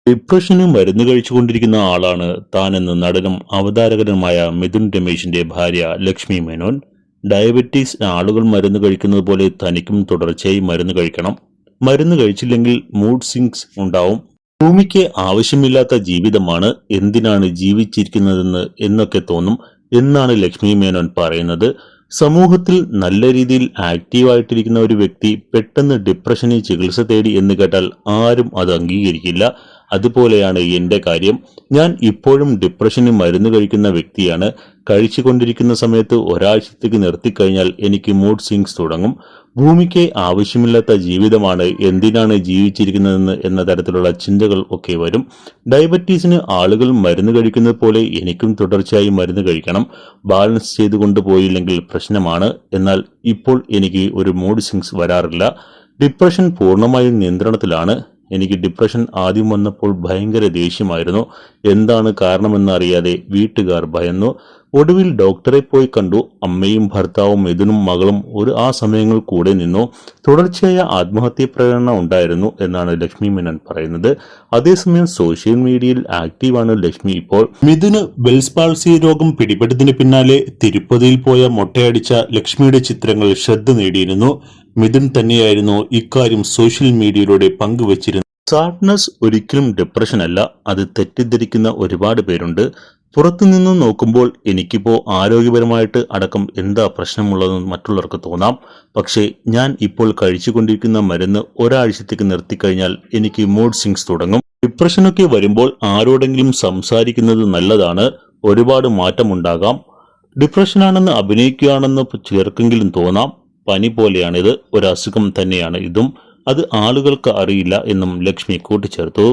ഡിപ്രഷന് മരുന്ന് കഴിച്ചുകൊണ്ടിരിക്കുന്ന ആളാണ് താനെന്ന് നടനും അവതാരകനുമായ മിഥുൻ രമേശിന്റെ ഭാര്യ ലക്ഷ്മി മേനോൻ. ഡയബറ്റീസ് ആളുകൾ മരുന്ന് കഴിക്കുന്നത് പോലെ തനിക്കും തുടർച്ചയായി മരുന്ന് കഴിക്കണം. മരുന്ന് കഴിച്ചില്ലെങ്കിൽ മൂഡ് സ്വിങ്സ് ഉണ്ടാവും. ഭൂമിക്ക് ആവശ്യമില്ലാത്ത ജീവിതമാണ്, എന്തിനാണ് ജീവിച്ചിരിക്കുന്നതെന്ന് എന്നൊക്കെ തോന്നും എന്നാണ് ലക്ഷ്മി മേനോൻ പറയുന്നത്. സമൂഹത്തിൽ നല്ല രീതിയിൽ ആക്റ്റീവായിട്ടിരിക്കുന്ന ഒരു വ്യക്തി പെട്ടെന്ന് ഡിപ്രഷന് ചികിത്സ തേടി എന്ന് കേട്ടാൽ ആരും അത് അംഗീകരിക്കില്ല. അതുപോലെയാണ് എന്റെ കാര്യം. ഞാൻ ഇപ്പോഴും ഡിപ്രഷന് മരുന്ന് കഴിക്കുന്ന വ്യക്തിയാണ്. കഴിച്ചുകൊണ്ടിരിക്കുന്ന സമയത്ത് ഒരാഴ്ചത്തേക്ക് നിർത്തിക്കഴിഞ്ഞാൽ എനിക്ക് മൂഡ് സ്വിങ്സ് തുടങ്ങും. ഭൂമിക്ക് ആവശ്യമില്ലാത്ത ജീവിതമാണ്, എന്തിനാണ് ജീവിച്ചിരിക്കുന്നതെന്ന് എന്ന തരത്തിലുള്ള ചിന്തകൾ ഒക്കെ വരും. ഡയബറ്റീസിന് ആളുകൾ മരുന്ന് കഴിക്കുന്നത് പോലെ എനിക്കും തുടർച്ചയായി മരുന്ന് കഴിക്കണം. ബാലൻസ് ചെയ്തു കൊണ്ടുപോയില്ലെങ്കിൽ പ്രശ്നമാണ്. എന്നാൽ ഇപ്പോൾ എനിക്ക് ഒരു മൂഡ് സ്വിങ്സ് വരാറില്ല. ഡിപ്രഷൻ പൂർണ്ണമായും നിയന്ത്രണത്തിലാണ്. എനിക്ക് ഡിപ്രഷൻ ആദ്യം വന്നപ്പോൾ ഭയങ്കര ദേഷ്യമായിരുന്നു. എന്താണ് കാരണമെന്നറിയാതെ വീട്ടുകാർ ഭയന്നു. ഒടുവിൽ ഡോക്ടറെ പോയി കണ്ടു. അമ്മയും ഭർത്താവും മിഥുനും മകളും ആ സമയങ്ങൾ കൂടെ നിന്നു. തുടർച്ചയായ ആത്മഹത്യാ പ്രേരണ ഉണ്ടായിരുന്നു എന്നാണ് ലക്ഷ്മി മേനോൻ പറയുന്നത്. അതേസമയം സോഷ്യൽ മീഡിയയിൽ ആക്റ്റീവാണ് ലക്ഷ്മി ഇപ്പോൾ. മിഥുന് ബെൽസ് പാൾസി രോഗം പിടിപെട്ടതിന് പിന്നാലെ തിരുപ്പതിയിൽ പോയ മൊട്ടയടിച്ച ലക്ഷ്മിയുടെ ചിത്രങ്ങൾ ശ്രദ്ധ നേടിയിരുന്നു. മിഥുൻ തന്നെയായിരുന്നു ഇക്കാര്യം സോഷ്യൽ മീഡിയയിലൂടെ പങ്കുവച്ചിരുന്നത്. സാഡ്നസ് ഒരിക്കലും ഡിപ്രഷൻ അല്ല, അത് തെറ്റിദ്ധരിക്കുന്ന ഒരുപാട് പേരുണ്ട്. പുറത്തുനിന്ന് നോക്കുമ്പോൾ എനിക്കിപ്പോ ആരോഗ്യപരമായിട്ട് അടക്കം എന്താ പ്രശ്നമുള്ളതെന്ന് മറ്റുള്ളവർക്ക് തോന്നാം. പക്ഷേ ഞാൻ ഇപ്പോൾ കഴിച്ചുകൊണ്ടിരിക്കുന്ന മരുന്ന് ഒരാഴ്ചത്തേക്ക് നിർത്തിക്കഴിഞ്ഞാൽ എനിക്ക് മൂഡ് സ്വിങ്സ് തുടങ്ങും. ഡിപ്രഷനൊക്കെ വരുമ്പോൾ ആരോടെങ്കിലും സംസാരിക്കുന്നത് നല്ലതാണ്. ഒരുപാട് മാറ്റമുണ്ടാകാം. ഡിപ്രഷനാണെന്ന് അഭിനയിക്കുകയാണെന്ന് ചിലർക്കെങ്കിലും തോന്നാം. പനി പോലെയാണിത്, ഒരു അസുഖം തന്നെയാണ് ഇതും. അത് ആളുകൾക്ക് അറിയില്ല എന്നും ലക്ഷ്മി കൂട്ടിച്ചേർത്തു.